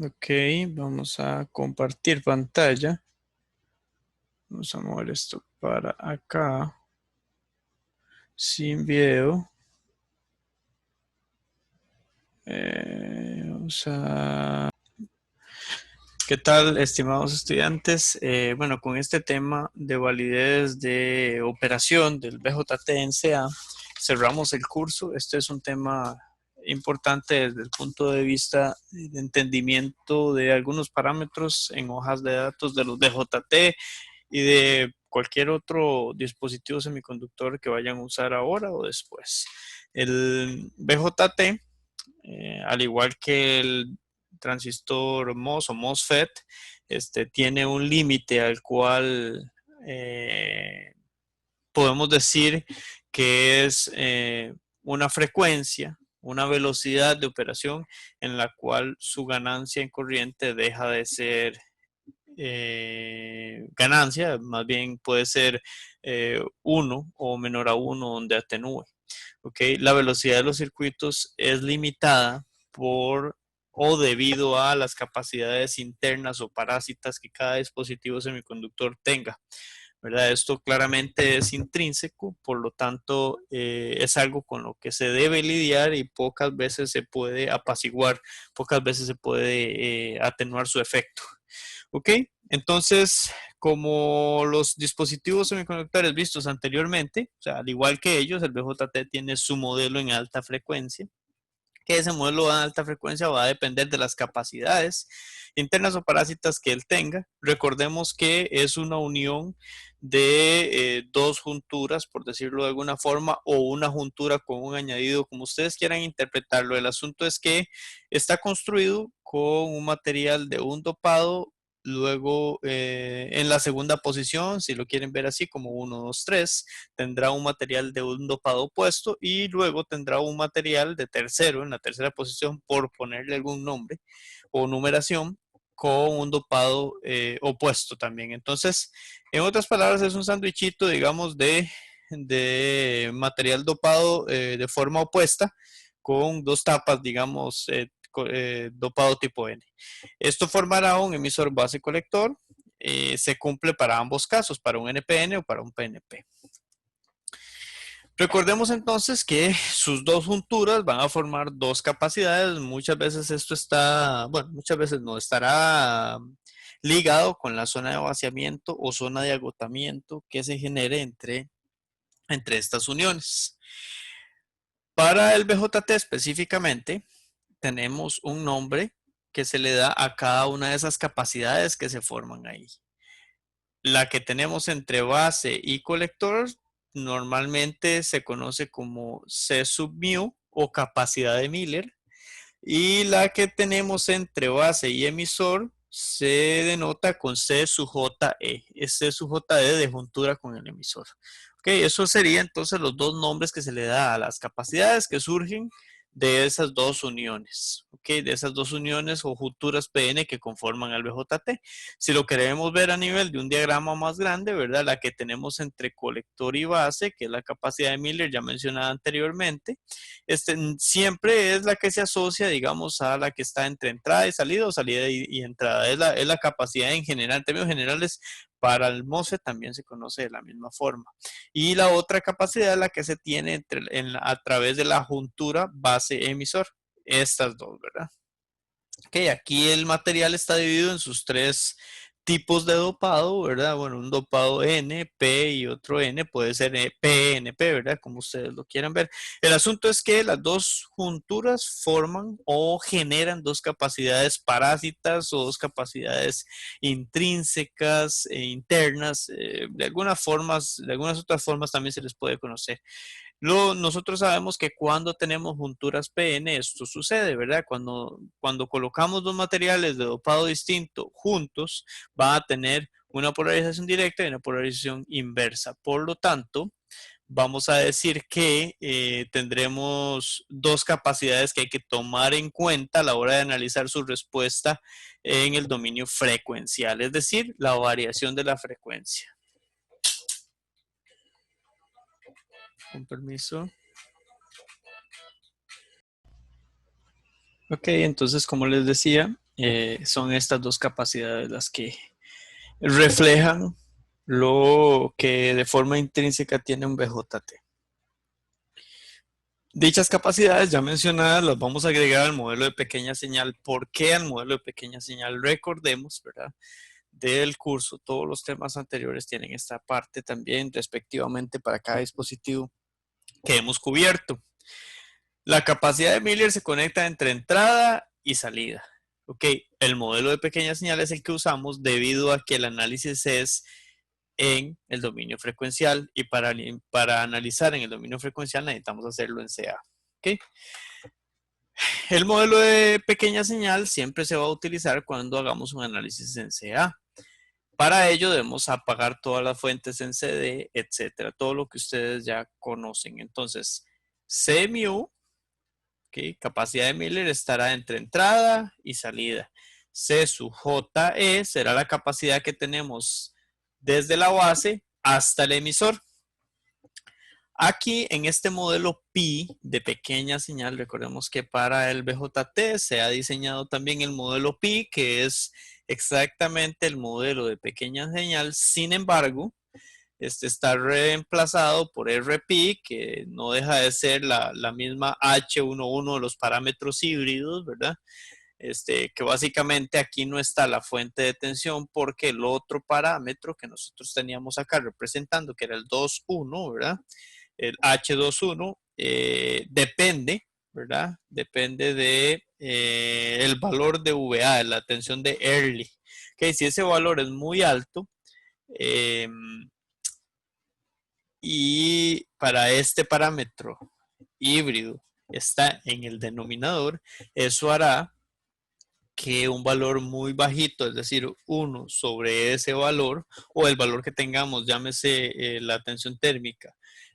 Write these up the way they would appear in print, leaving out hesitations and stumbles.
Ok, vamos a compartir pantalla. Vamos a mover esto para acá. Sin video. Vamos a... ¿Qué tal, estimados estudiantes? Bueno, con este tema de validez de operación del BJT en CA, cerramos el curso. Este es un tema importante desde el punto de vista de entendimiento de algunos parámetros en hojas de datos de los BJT y de cualquier otro dispositivo semiconductor que vayan a usar ahora o después. El BJT, al igual que el transistor MOS o MOSFET, tiene un límite al cual podemos decir que es una frecuencia, una velocidad de operación en la cual su ganancia en corriente deja de ser ganancia, más bien puede ser 1 o menor a 1 donde atenúe. ¿Okay? La velocidad de los circuitos es limitada por o debido a las capacidades internas o parásitas que cada dispositivo semiconductor tenga. ¿Verdad? Esto claramente es intrínseco, por lo tanto es algo con lo que se debe lidiar y pocas veces se puede apaciguar, pocas veces se puede atenuar su efecto. ¿Ok? Entonces, como los dispositivos semiconductores vistos anteriormente, o sea, al igual que ellos, el BJT tiene su modelo en alta frecuencia, que ese modelo de alta frecuencia va a depender de las capacidades internas o parásitas que él tenga. Recordemos que es una unión de dos junturas, por decirlo de alguna forma, o una juntura con un añadido, como ustedes quieran interpretarlo. El asunto es que está construido con un material de un dopado. Luego, en la segunda posición, si lo quieren ver así como 1, 2, 3, tendrá un material de un dopado opuesto y luego tendrá un material de tercero, en la tercera posición, por ponerle algún nombre o numeración, con un dopado opuesto también. Entonces, en otras palabras, es un sándwichito, digamos, de material dopado de forma opuesta con dos tapas, digamos, dopado tipo N. Esto formará un emisor base colector. Se cumple para ambos casos, para un NPN o para un PNP. Recordemos entonces que sus dos junturas van a formar dos capacidades. Muchas veces esto está, bueno, muchas veces no estará ligado con la zona de vaciamiento o zona de agotamiento que se genere entre estas uniones. Para el BJT específicamente, tenemos un nombre que se le da a cada una de esas capacidades que se forman ahí. La que tenemos entre base y colector normalmente se conoce como C sub mu o capacidad de Miller. Y la que tenemos entre base y emisor se denota con C sub JE. Es C sub JE de juntura con el emisor. Ok, eso sería entonces los dos nombres que se le da a las capacidades que surgen de esas dos uniones, ¿ok? De esas dos uniones o junturas PN que conforman al BJT. Si lo queremos ver a nivel de un diagrama más grande, ¿verdad? La que tenemos entre colector y base, que es la capacidad de Miller ya mencionada anteriormente, siempre es la que se asocia, digamos, a la que está entre entrada y salida o salida y entrada. Es la capacidad en general, en términos generales, para el MOSFET también se conoce de la misma forma. Y la otra capacidad es la que se tiene a través de la juntura base-emisor. Estas dos, ¿verdad? Ok, aquí el material está dividido en sus tres tipos de dopado, ¿verdad? Bueno, un dopado N, P y otro N, puede ser PNP, ¿verdad? Como ustedes lo quieran ver. El asunto es que las dos junturas forman o generan dos capacidades parásitas o dos capacidades intrínsecas e internas. De algunas otras formas también se les puede conocer. Nosotros sabemos que cuando tenemos junturas PN, esto sucede, ¿verdad? Cuando colocamos dos materiales de dopado distinto juntos, van a tener una polarización directa y una polarización inversa. Por lo tanto, vamos a decir que tendremos dos capacidades que hay que tomar en cuenta a la hora de analizar su respuesta en el dominio frecuencial, es decir, la variación de la frecuencia. Con permiso. Ok, entonces como les decía, Son estas dos capacidades las que reflejan lo que de forma intrínseca tiene un BJT. Dichas capacidades ya mencionadas las vamos a agregar al modelo de pequeña señal. ¿Por qué al modelo de pequeña señal? Recordemos, ¿verdad? Del curso, todos los temas anteriores tienen esta parte también respectivamente para cada dispositivo que hemos cubierto. La capacidad de Miller se conecta entre entrada y salida. Ok, el modelo de pequeña señal es el que usamos debido a que el análisis es en el dominio frecuencial y para analizar en el dominio frecuencial necesitamos hacerlo en CA. ¿Okay? El modelo de pequeña señal siempre se va a utilizar cuando hagamos un análisis en CA. Para ello debemos apagar todas las fuentes en CD, etcétera, todo lo que ustedes ya conocen. Entonces, C mu, ¿okay? Capacidad de Miller estará entre entrada y salida. C sub JE será la capacidad que tenemos desde la base hasta el emisor. Aquí en este modelo Pi de pequeña señal, recordemos que para el BJT se ha diseñado también el modelo Pi, que es exactamente el modelo de pequeña señal. Sin embargo, este está reemplazado por RPi, que no deja de ser la misma H11 de los parámetros híbridos, ¿verdad? Que básicamente aquí no está la fuente de tensión porque el otro parámetro que nosotros teníamos acá representando, que era el 2,1, ¿verdad? El H21 depende, ¿verdad? Depende de el valor de VA, de la tensión de Early. Okay, si ese valor es muy alto, y para este parámetro híbrido está en el denominador, eso hará que un valor muy bajito, es decir, 1 sobre ese valor, o el valor que tengamos, llámese la tensión térmica,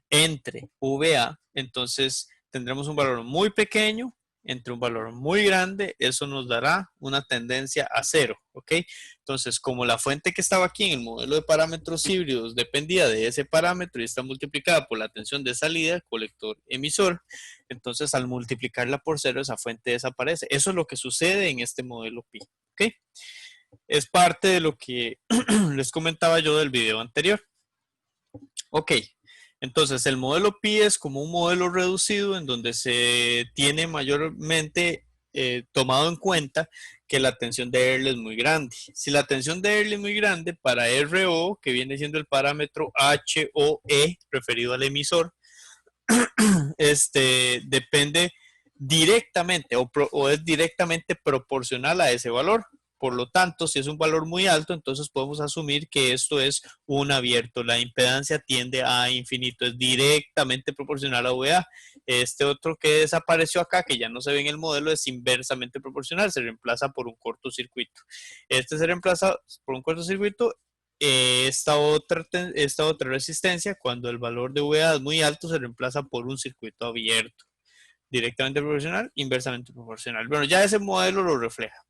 entre VA, entonces tendremos un valor muy pequeño entre un valor muy grande, eso nos dará una tendencia a cero, ¿ok? Entonces, como la fuente que estaba aquí en el modelo de parámetros híbridos dependía de ese parámetro y está multiplicada por la tensión de salida, colector, emisor, entonces al multiplicarla por cero, esa fuente desaparece. Eso es lo que sucede en este modelo Pi, ¿ok? Es parte de lo que les comentaba yo del video anterior. Ok, entonces el modelo Pi es como un modelo reducido en donde se tiene mayormente tomado en cuenta que la tensión de Earle es muy grande. Si la tensión de Earle es muy grande, para RO, que viene siendo el parámetro HOE referido al emisor, depende directamente o es directamente proporcional a ese valor. Por lo tanto, si es un valor muy alto, entonces podemos asumir que esto es un abierto. La impedancia tiende a infinito, es directamente proporcional a VA. Este otro que desapareció acá, que ya no se ve en el modelo, es inversamente proporcional, se reemplaza por un cortocircuito. Este se reemplaza por un cortocircuito. Esta otra resistencia, cuando el valor de VA es muy alto, se reemplaza por un circuito abierto. Directamente proporcional, inversamente proporcional. Bueno, ya ese modelo lo refleja,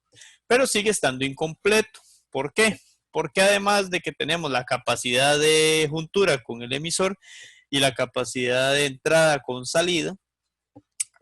pero sigue estando incompleto. ¿Por qué? Porque además de que tenemos la capacidad de juntura con el emisor y la capacidad de entrada con salida,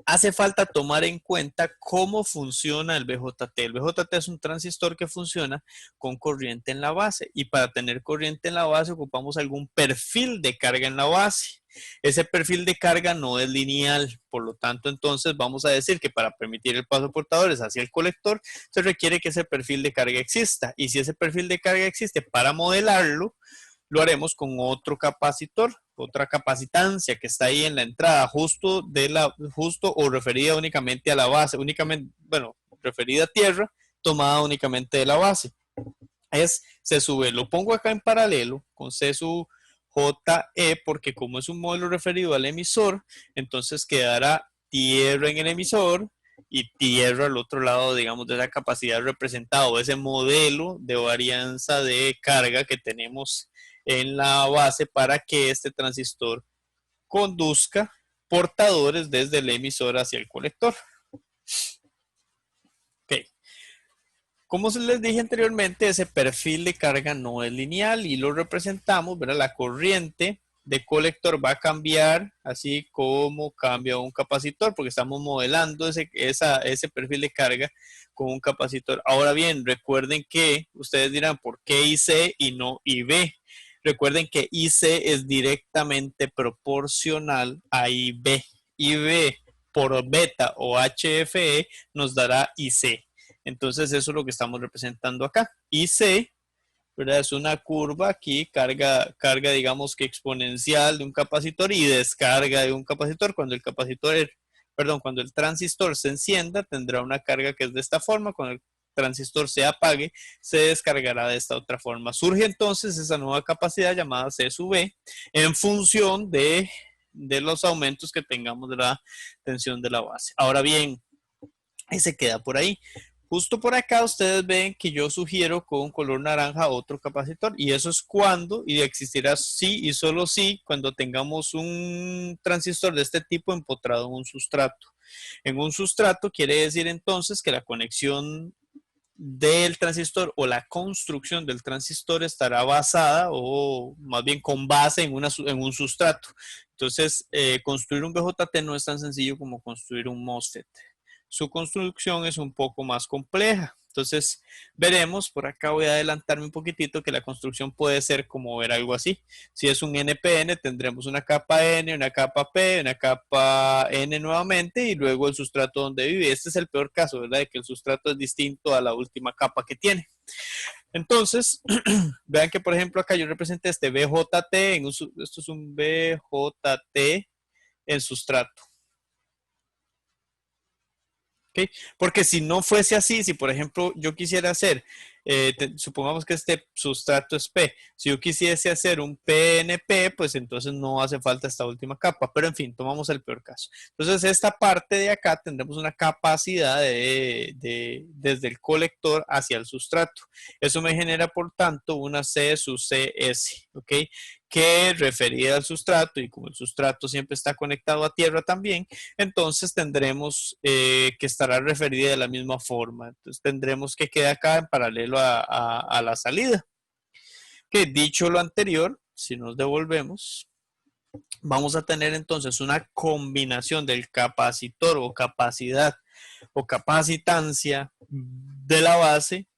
hace falta tomar en cuenta cómo funciona el BJT. El BJT es un transistor que funciona con corriente en la base y para tener corriente en la base ocupamos algún perfil de carga en la base. Ese perfil de carga no es lineal, por lo tanto entonces vamos a decir que para permitir el paso de portadores hacia el colector se requiere que ese perfil de carga exista y si ese perfil de carga existe, para modelarlo lo haremos con otro capacitor, otra capacitancia que está ahí en la entrada, justo o referida únicamente a la base, únicamente, bueno, referida a tierra, tomada únicamente de la base. Se sube, lo pongo acá en paralelo con C sub JE, porque como es un modelo referido al emisor, entonces quedará tierra en el emisor y tierra al otro lado, digamos, de la capacidad representada, o ese modelo de varianza de carga que tenemos en la base para que este transistor conduzca portadores desde el emisor hacia el colector. Ok. Como se les dije anteriormente, ese perfil de carga no es lineal y lo representamos, ¿verdad? La corriente de colector va a cambiar, así como cambia un capacitor, porque estamos modelando ese perfil de carga con un capacitor. Ahora bien, recuerden que ustedes dirán, ¿por qué IC y no IB? Recuerden que IC es directamente proporcional a IB. IB por beta o HFE nos dará IC. Entonces eso es lo que estamos representando acá. IC, ¿verdad? Es una curva aquí, carga digamos que exponencial de un capacitor y descarga de un capacitor. Cuando el transistor se encienda, tendrá una carga que es de esta forma. Cuando el transistor se apague, se descargará de esta otra forma. Surge entonces esa nueva capacidad llamada C sub B en función de los aumentos que tengamos de la tensión de la base. Ahora bien, se queda por ahí. Justo por acá ustedes ven que yo sugiero con color naranja otro capacitor y eso es cuando, y existirá sí y solo sí, cuando tengamos un transistor de este tipo empotrado en un sustrato. En un sustrato quiere decir entonces que la conexión del transistor o la construcción del transistor estará basada o más bien con base en un sustrato. Entonces, construir un BJT no es tan sencillo como construir un MOSFET. Su construcción es un poco más compleja. Entonces, veremos, por acá voy a adelantarme un poquitito, que la construcción puede ser como ver algo así. Si es un NPN, tendremos una capa N, una capa P, una capa N nuevamente y luego el sustrato donde vive. Este es el peor caso, ¿verdad? De que el sustrato es distinto a la última capa que tiene. Entonces, vean que por ejemplo acá yo representé este BJT, esto es un BJT en sustrato. ¿Okay? Porque si no fuese así, si por ejemplo yo quisiera hacer, supongamos que este sustrato es P, si yo quisiese hacer un PNP, pues entonces no hace falta esta última capa, pero en fin, tomamos el peor caso. Entonces esta parte de acá tendremos una capacidad desde el colector hacia el sustrato. Eso me genera por tanto una C sub CS, ¿ok? Que referida al sustrato, y como el sustrato siempre está conectado a tierra también, entonces tendremos que estará referida de la misma forma. Entonces tendremos que quedar acá en paralelo a la salida. Que dicho lo anterior, si nos devolvemos, vamos a tener entonces una combinación del capacitor o capacidad o capacitancia de la base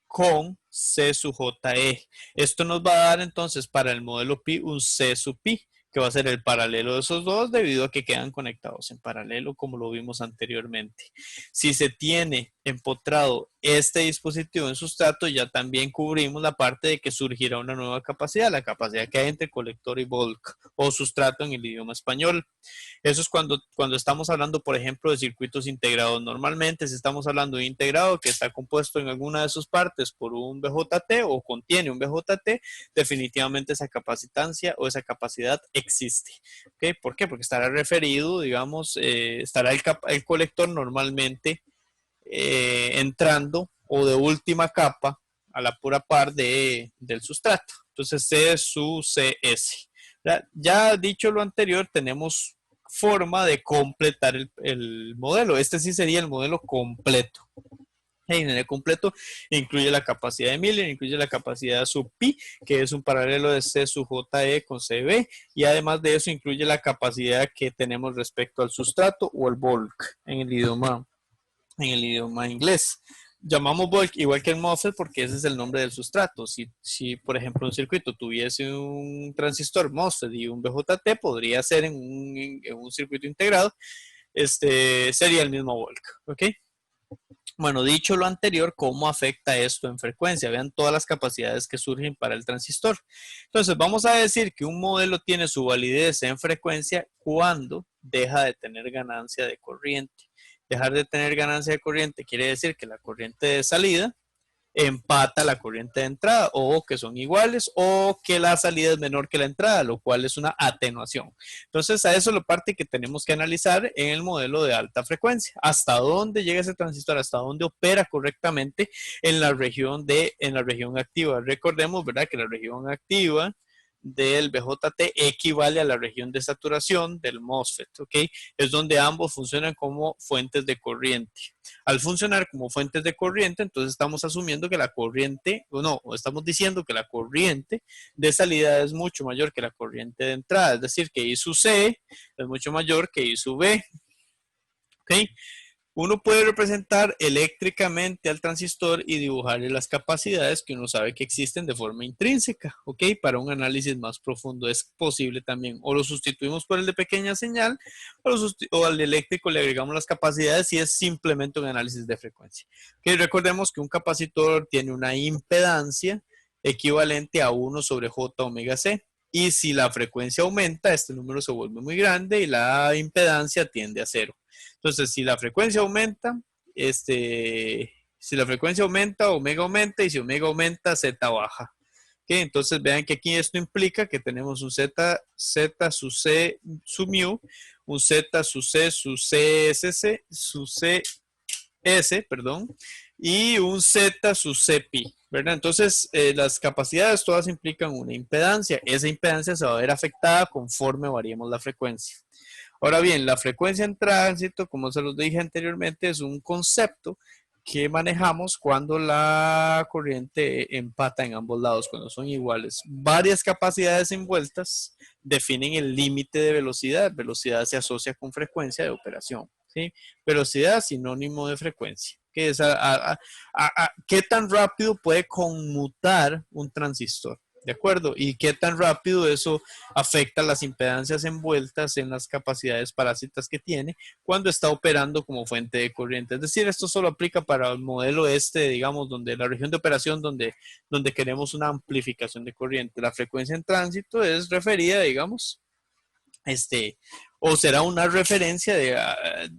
con C sub JE. Esto nos va a dar entonces para el modelo pi un C sub pi, que va a ser el paralelo de esos dos debido a que quedan conectados en paralelo como lo vimos anteriormente. Si se tiene empotrado este dispositivo en sustrato, ya también cubrimos la parte de que surgirá una nueva capacidad, la capacidad que hay entre colector y bulk o sustrato en el idioma español. Eso es cuando estamos hablando, por ejemplo, de circuitos integrados. Normalmente, si estamos hablando de integrado que está compuesto en alguna de sus partes por un BJT o contiene un BJT, definitivamente esa capacitancia o esa capacidad existe. ¿Okay? ¿Por qué? Porque estará referido, digamos, estará el colector normalmente entrando o de última capa a la pura par del sustrato. Entonces, C es su CS. Ya dicho lo anterior, tenemos forma de completar el modelo. Este sí sería el modelo completo. El completo incluye la capacidad de Miller, incluye la capacidad sub pi, que es un paralelo de C sub JE con CB, y además de eso incluye la capacidad que tenemos respecto al sustrato o el bulk en el idioma inglés. Llamamos bulk igual que el MOSFET porque ese es el nombre del sustrato. Si por ejemplo un circuito tuviese un transistor MOSFET y un BJT, podría ser en un circuito integrado, sería el mismo bulk. ¿Ok? Bueno, dicho lo anterior, ¿cómo afecta esto en frecuencia? Vean todas las capacidades que surgen para el transistor. Entonces, vamos a decir que un modelo tiene su validez en frecuencia cuando deja de tener ganancia de corriente. Dejar de tener ganancia de corriente quiere decir que la corriente de salida empata la corriente de entrada o que son iguales o que la salida es menor que la entrada, lo cual es una atenuación. Entonces a eso es la parte que tenemos que analizar en el modelo de alta frecuencia. Hasta dónde llega ese transistor, hasta dónde opera correctamente en la región activa. Recordemos, ¿verdad? Que la región activa del BJT equivale a la región de saturación del MOSFET, ¿ok? Es donde ambos funcionan como fuentes de corriente. Al funcionar como fuentes de corriente, entonces estamos asumiendo que la corriente, o estamos diciendo que la corriente de salida es mucho mayor que la corriente de entrada, es decir, que I sub C es mucho mayor que I sub B, ¿ok? Uno puede representar eléctricamente al transistor y dibujarle las capacidades que uno sabe que existen de forma intrínseca, ¿ok? Para un análisis más profundo es posible también. O lo sustituimos por el de pequeña señal o al eléctrico le agregamos las capacidades y es simplemente un análisis de frecuencia. ¿Ok? Recordemos que un capacitor tiene una impedancia equivalente a 1 sobre J omega C. Y si la frecuencia aumenta, este número se vuelve muy grande y la impedancia tiende a cero. Entonces, si la frecuencia aumenta, si la frecuencia aumenta, omega aumenta, y si omega aumenta, Z baja. ¿Okay? Entonces, vean que aquí esto implica que tenemos un Z sub C sub mu, un Z sub C sub CSC, sub CS, perdón, y un Z sub C pi, ¿verdad? Entonces, las capacidades todas implican una impedancia. Esa impedancia se va a ver afectada conforme variemos la frecuencia. Ahora bien, la frecuencia en tránsito, como se los dije anteriormente, es un concepto que manejamos cuando la corriente empata en ambos lados, cuando son iguales. Varias capacidades envueltas definen el límite de velocidad. Velocidad se asocia con frecuencia de operación, ¿sí? Velocidad sinónimo de frecuencia. Que es qué tan rápido puede conmutar un transistor. ¿De acuerdo? ¿Y qué tan rápido eso afecta las impedancias envueltas en las capacidades parásitas que tiene cuando está operando como fuente de corriente? Es decir, esto solo aplica para el modelo digamos, donde la región de operación donde queremos una amplificación de corriente. La frecuencia en tránsito es referida, digamos, o será una referencia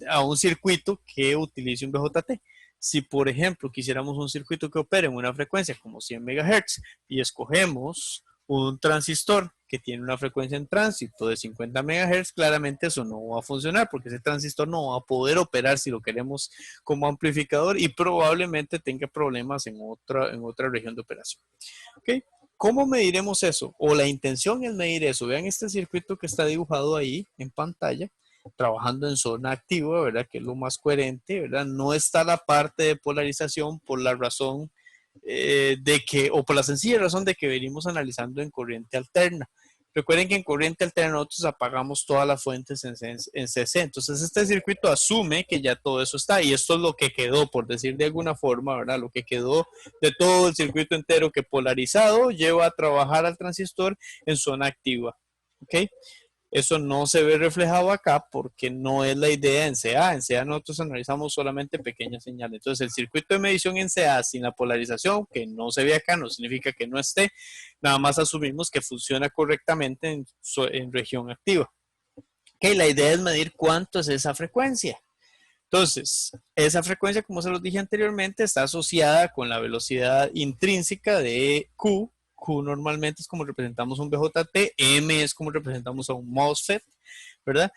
a un circuito que utilice un BJT. Si, por ejemplo, quisiéramos un circuito que opere en una frecuencia como 100 MHz y escogemos un transistor que tiene una frecuencia en tránsito de 50 MHz, claramente eso no va a funcionar porque ese transistor no va a poder operar si lo queremos como amplificador y probablemente tenga problemas en otra región de operación. ¿Ok? ¿Cómo mediremos eso? O la intención es medir eso. Vean este circuito que está dibujado ahí en pantalla, trabajando en zona activa, ¿verdad? Que es lo más coherente, ¿verdad? No está la parte de polarización por la razón o por la sencilla razón de que venimos analizando en corriente alterna. Recuerden que en corriente alterna nosotros apagamos todas las fuentes en CC. Entonces este circuito asume que ya todo eso está y esto es lo que quedó, por decir de alguna forma, ¿verdad? Lo que quedó de todo el circuito entero que polarizado lleva a trabajar al transistor en zona activa. ¿Ok? Eso no se ve reflejado acá porque no es la idea en CA. En CA nosotros analizamos solamente pequeñas señales. Entonces el circuito de medición en CA sin la polarización, que no se ve acá, no significa que no esté. Nada más asumimos que funciona correctamente en región activa. Okay, la idea es medir cuánto es esa frecuencia. Entonces, esa frecuencia, como se los dije anteriormente, está asociada con la velocidad intrínseca de Q. Q normalmente es como representamos un BJT, M es como representamos a un MOSFET, ¿verdad?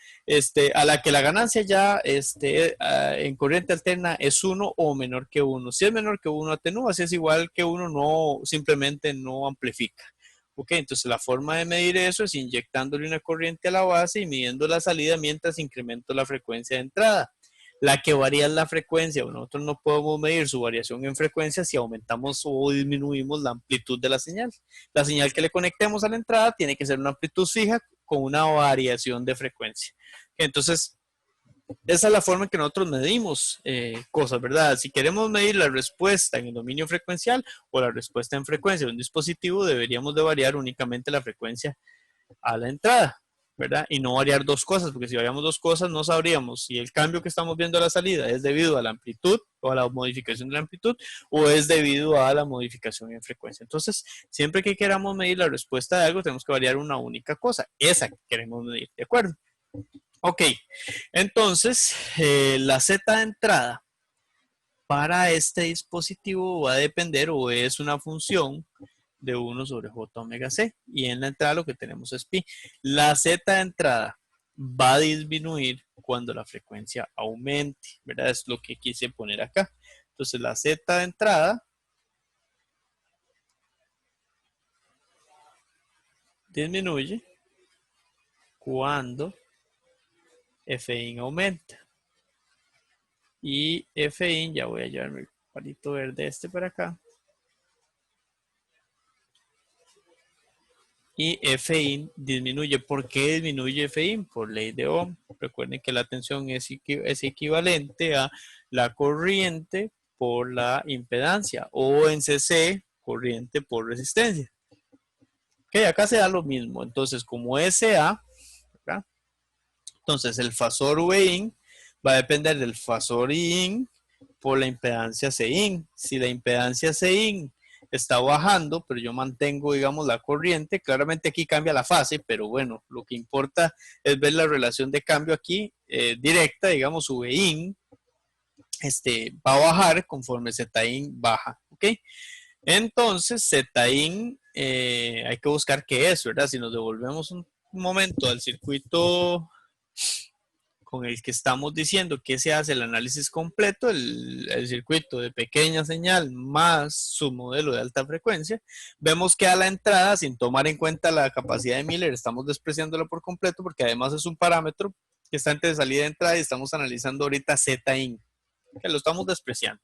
A la que la ganancia ya en corriente alterna es 1 o menor que 1. Si es menor que 1, atenúa. Si es igual que 1, no, simplemente no amplifica. Ok, entonces la forma de medir eso es inyectándole una corriente a la base y midiendo la salida mientras incremento la frecuencia de entrada. La que varía es la frecuencia. Nosotros no podemos medir su variación en frecuencia si aumentamos o disminuimos la amplitud de la señal. La señal que le conectemos a la entrada tiene que ser una amplitud fija con una variación de frecuencia. Entonces, esa es la forma en que nosotros medimos cosas, ¿verdad? Si queremos medir la respuesta en el dominio frecuencial o la respuesta en frecuencia de un dispositivo, deberíamos de variar únicamente la frecuencia a la entrada, ¿verdad? Y no variar dos cosas, porque si variamos dos cosas no sabríamos si el cambio que estamos viendo a la salida es debido a la amplitud o a la modificación de la amplitud o es debido a la modificación en frecuencia. Entonces, siempre que queramos medir la respuesta de algo, tenemos que variar una única cosa, esa que queremos medir, ¿de acuerdo? Ok, entonces la Z de entrada para este dispositivo va a depender o es una función de 1 sobre J omega C y en la entrada lo que tenemos es pi. La Z de entrada va a disminuir cuando la frecuencia aumente, ¿verdad? Es lo que quise poner acá. Entonces la Z de entrada disminuye cuando Fin aumenta. Y Fin, ya voy a llevar mi palito verde para acá. Y Fin disminuye. ¿Por qué disminuye Fin? Por ley de Ohm. Recuerden que la tensión es equivalente a la corriente por la impedancia, o en CC, corriente por resistencia. Ok, acá se da lo mismo. Entonces, como SA, ¿verdad? Entonces el fasor Vin va a depender del fasor Iin por la impedancia Cin. Si la impedancia Cin está bajando, pero yo mantengo, digamos, la corriente, claramente aquí cambia la fase, pero bueno, lo que importa es ver la relación de cambio aquí directa, digamos, Vin va a bajar conforme Zin baja, ¿ok? Entonces, Zin, hay que buscar qué es, ¿verdad? Si nos devolvemos un momento al circuito con el que estamos diciendo que se hace el análisis completo, el circuito de pequeña señal más su modelo de alta frecuencia, vemos que a la entrada, sin tomar en cuenta la capacidad de Miller, estamos despreciándolo por completo porque además es un parámetro que está entre salida y entrada y estamos analizando ahorita Zin, que lo estamos despreciando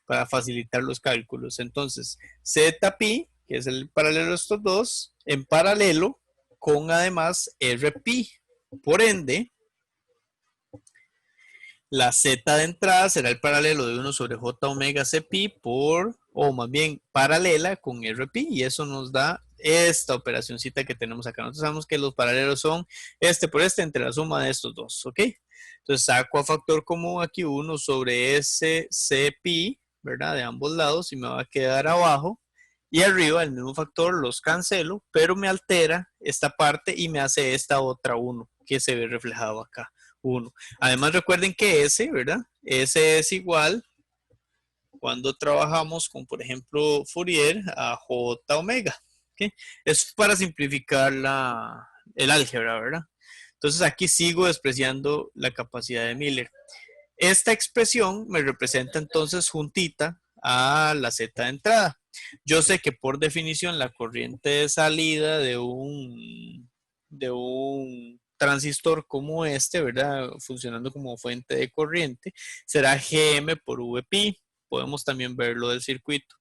para facilitar los cálculos. Entonces, Zpi, que es el paralelo de estos dos, en paralelo con además Rpi. Por ende, la Z de entrada será el paralelo de 1 sobre J omega Cpi por, o más bien paralela con Rpi, y eso nos da esta operacióncita que tenemos acá. Nosotros sabemos que los paralelos son este por este entre la suma de estos dos, ¿ok? Entonces saco a factor común aquí 1 sobre S Cpi, ¿verdad? De ambos lados, y me va a quedar abajo. Y arriba el mismo factor los cancelo, pero me altera esta parte y me hace esta otra 1 que se ve reflejado acá. 1. Además recuerden que S, ¿verdad? S es igual cuando trabajamos con, por ejemplo, Fourier a J omega. ¿Okay? Es para simplificar el álgebra, ¿verdad? Entonces aquí sigo despreciando la capacidad de Miller. Esta expresión me representa entonces juntita a la Z de entrada. Yo sé que por definición la corriente de salida de un transistor como este, ¿verdad? Funcionando como fuente de corriente, será Gm por Vp. Podemos también verlo del circuito.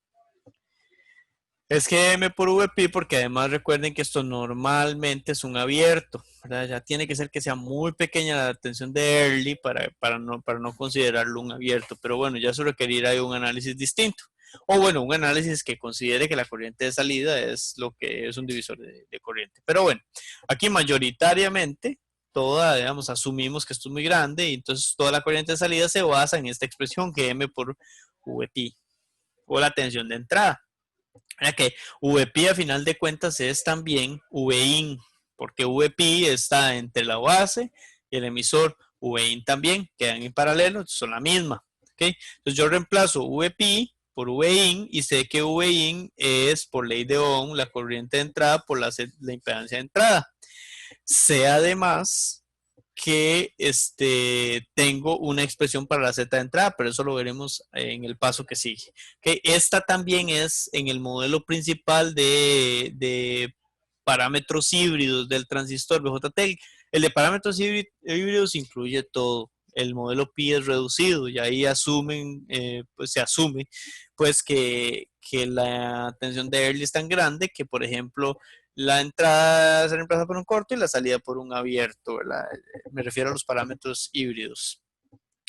Es Gm por Vp porque además recuerden que esto normalmente es un abierto, ¿verdad? Ya tiene que ser que sea muy pequeña la tensión de Early para no considerarlo un abierto, pero bueno, ya eso requerirá de un análisis distinto. O bueno, un análisis que considere que la corriente de salida es lo que es un divisor de corriente. Pero bueno, aquí mayoritariamente toda, digamos, asumimos que esto es muy grande y entonces toda la corriente de salida se basa en esta expresión Gm por Vp o la tensión de entrada. Que Vp a final de cuentas es también Vin, porque Vp está entre la base y el emisor. Vin también quedan en paralelo, son la misma. ¿Okay? Entonces yo reemplazo Vp por Vin y sé que Vin es por ley de Ohm la corriente de entrada por la impedancia de entrada. Sé además que tengo una expresión para la Z de entrada, pero eso lo veremos en el paso que sigue. Okay, esta también es en el modelo principal de parámetros híbridos del transistor BJT. El de parámetros híbridos incluye todo. El modelo pi es reducido y ahí pues se asume pues que la tensión de Early es tan grande que, por ejemplo, la entrada se reemplaza por un corto y la salida por un abierto, ¿verdad? Me refiero a los parámetros híbridos.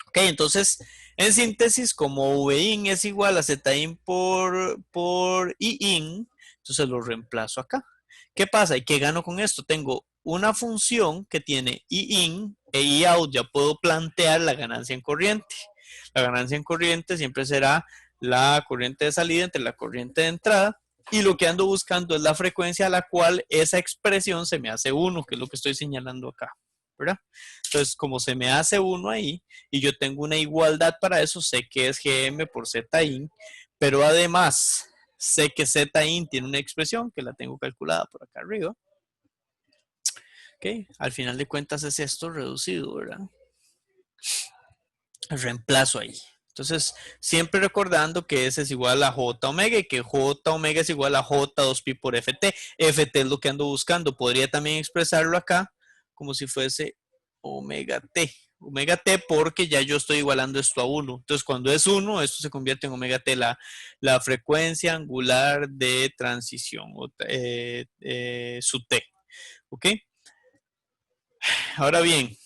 Ok, entonces, en síntesis, como Vin es igual a Zin por Iin, entonces lo reemplazo acá. ¿Qué pasa? ¿Y qué gano con esto? Tengo una función que tiene Iin e Iout. Ya puedo plantear la ganancia en corriente. La ganancia en corriente siempre será la corriente de salida entre la corriente de entrada. Y lo que ando buscando es la frecuencia a la cual esa expresión se me hace 1, que es lo que estoy señalando acá, ¿verdad? Entonces, como se me hace 1 ahí y yo tengo una igualdad para eso, sé que es Gm por Zin, pero además sé que Zin tiene una expresión que la tengo calculada por acá arriba. Ok, al final de cuentas es esto reducido, ¿verdad? El reemplazo ahí. Entonces, siempre recordando que S es igual a J omega y que J omega es igual a J2pi por FT. FT es lo que ando buscando. Podría también expresarlo acá como si fuese omega T. Omega T porque ya yo estoy igualando esto a 1. Entonces, cuando es 1, esto se convierte en omega T, la frecuencia angular de transición, su T. ¿Ok? Ahora bien,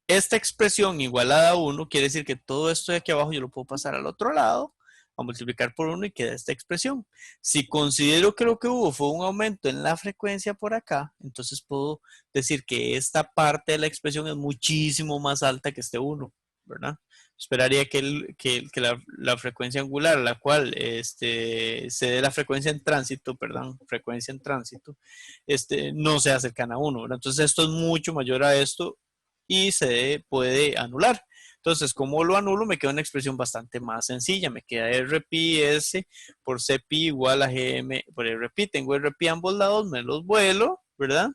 esta expresión igualada a 1 quiere decir que todo esto de aquí abajo yo lo puedo pasar al otro lado, a multiplicar por 1 y queda esta expresión. Si considero que lo que hubo fue un aumento en la frecuencia por acá, entonces puedo decir que esta parte de la expresión es muchísimo más alta que este 1, ¿verdad? Esperaría que la frecuencia angular, la cual se dé la frecuencia en tránsito, perdón, frecuencia en tránsito, no sea cercana a 1, ¿verdad? Entonces esto es mucho mayor a esto y se puede anular. Entonces, como lo anulo, me queda una expresión bastante más sencilla. Me queda RPi S por Cpi igual a Gm por Rpi. Tengo Rpi a ambos lados, me los vuelo, ¿verdad?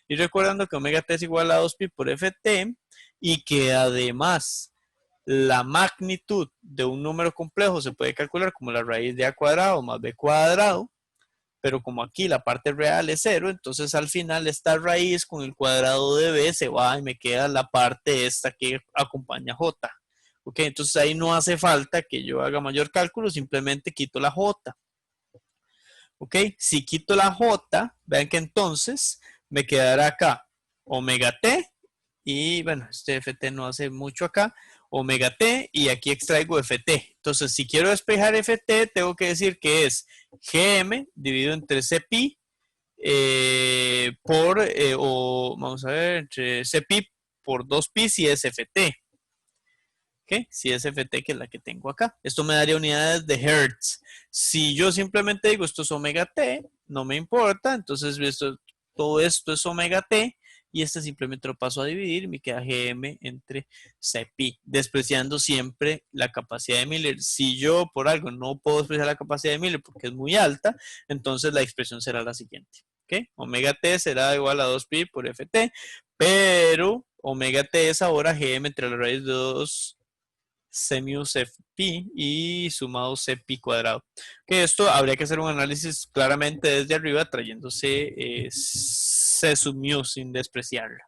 Y recordando que omega t es igual a 2pi por Ft y que además la magnitud de un número complejo se puede calcular como la raíz de a cuadrado más b cuadrado, pero como aquí la parte real es 0, entonces al final esta raíz con el cuadrado de b se va y me queda la parte esta que acompaña j. Ok, entonces ahí no hace falta que yo haga mayor cálculo, simplemente quito la j. Ok, si quito la j, vean que entonces me quedará acá omega t, y bueno, este ft no hace mucho acá, omega t, y aquí extraigo ft. Entonces, si quiero despejar ft, tengo que decir que es gm dividido entre cpi vamos a ver, entre cpi por 2pi si es ft. ¿Ok? Si es ft, que es la que tengo acá. Esto me daría unidades de hertz. Si yo simplemente digo esto es omega t, no me importa, entonces todo esto es omega t, y este simplemente lo paso a dividir y me queda gm entre cpi, despreciando siempre la capacidad de Miller. Si yo por algo no puedo despreciar la capacidad de Miller porque es muy alta, entonces la expresión será la siguiente. ¿Ok? Omega t será igual a 2pi por ft, pero omega t es ahora gm entre la raíz de 2 semius pi y sumado pi cuadrado. Que esto habría que hacer un análisis claramente desde arriba trayéndose c sub mu sin despreciarla.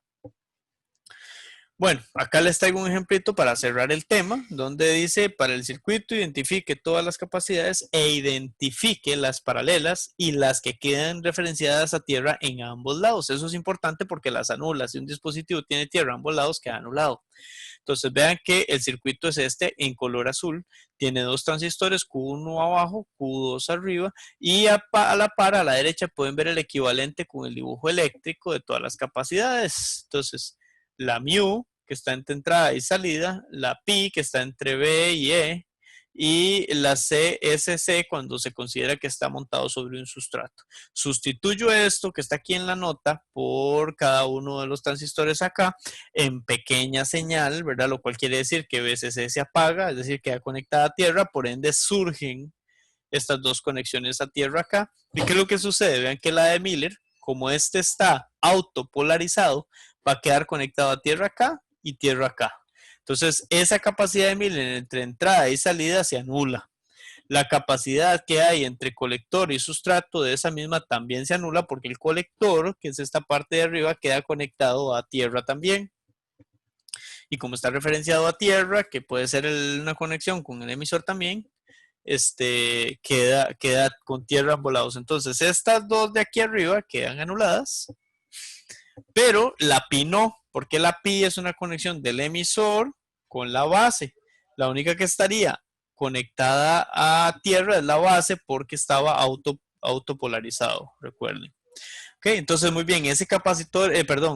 Bueno, acá les traigo un ejemplito para cerrar el tema, donde dice, para el circuito identifique todas las capacidades e identifique las paralelas y las que quedan referenciadas a tierra en ambos lados. Eso es importante porque las anula. Si un dispositivo tiene tierra a ambos lados, queda anulado. Entonces vean que el circuito es este en color azul, tiene dos transistores, Q1 abajo, Q2 arriba, y a la par, a la derecha, pueden ver el equivalente con el dibujo eléctrico de todas las capacidades. Entonces, la mu, que está entre entrada y salida, la pi, que está entre B y E, y la CSC cuando se considera que está montado sobre un sustrato. Sustituyo esto que está aquí en la nota por cada uno de los transistores acá en pequeña señal, ¿verdad? Lo cual quiere decir que VCC se apaga, es decir, queda conectada a tierra, por ende surgen estas dos conexiones a tierra acá. ¿Y qué es lo que sucede? Vean que la de Miller, como este está autopolarizado, va a quedar conectado a tierra acá y tierra acá. Entonces, esa capacidad de Miller entre entrada y salida se anula. La capacidad que hay entre colector y sustrato de esa misma también se anula porque el colector, que es esta parte de arriba, queda conectado a tierra también. Y como está referenciado a tierra, que puede ser una conexión con el emisor también, queda con tierra ambos lados. Entonces, estas dos de aquí arriba quedan anuladas, pero la pi no, porque la pi es una conexión del emisor con la base. La única que estaría conectada a tierra es la base porque estaba autopolarizado, recuerden. Ok, entonces muy bien, ese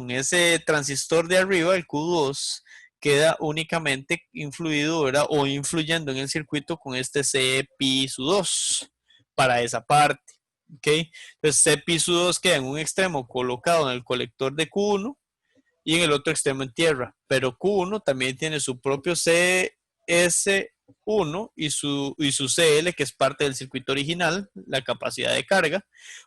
ese transistor de arriba, el Q2, queda únicamente influido, ¿verdad? O influyendo en el circuito con este CPi2 para esa parte. ¿Ok? Entonces CPi2 queda en un extremo colocado en el colector de Q1 y en el otro extremo en tierra. Pero Q1 también tiene su propio CS1 y su CL, que es parte del circuito original, la capacidad de carga.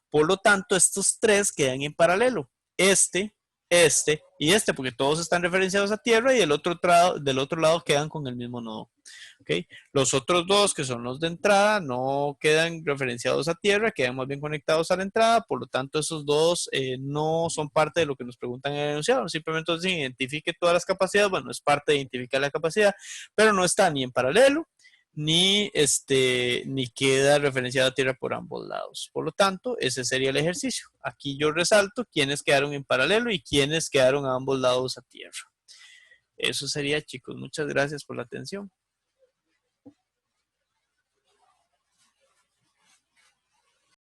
Por lo tanto, estos tres quedan en paralelo. Este este y este, porque todos están referenciados a tierra y del otro lado quedan con el mismo nodo. ¿Okay? Los otros dos, que son los de entrada, no quedan referenciados a tierra, quedan más bien conectados a la entrada, por lo tanto esos dos no son parte de lo que nos preguntan en el enunciado, simplemente dicen identifique todas las capacidades, bueno, es parte de identificar la capacidad, pero no está ni en paralelo, ni queda referenciado a tierra por ambos lados. Por lo tanto, ese sería el ejercicio. Aquí yo resalto quiénes quedaron en paralelo y quiénes quedaron a ambos lados a tierra. Eso sería, chicos. Muchas gracias por la atención.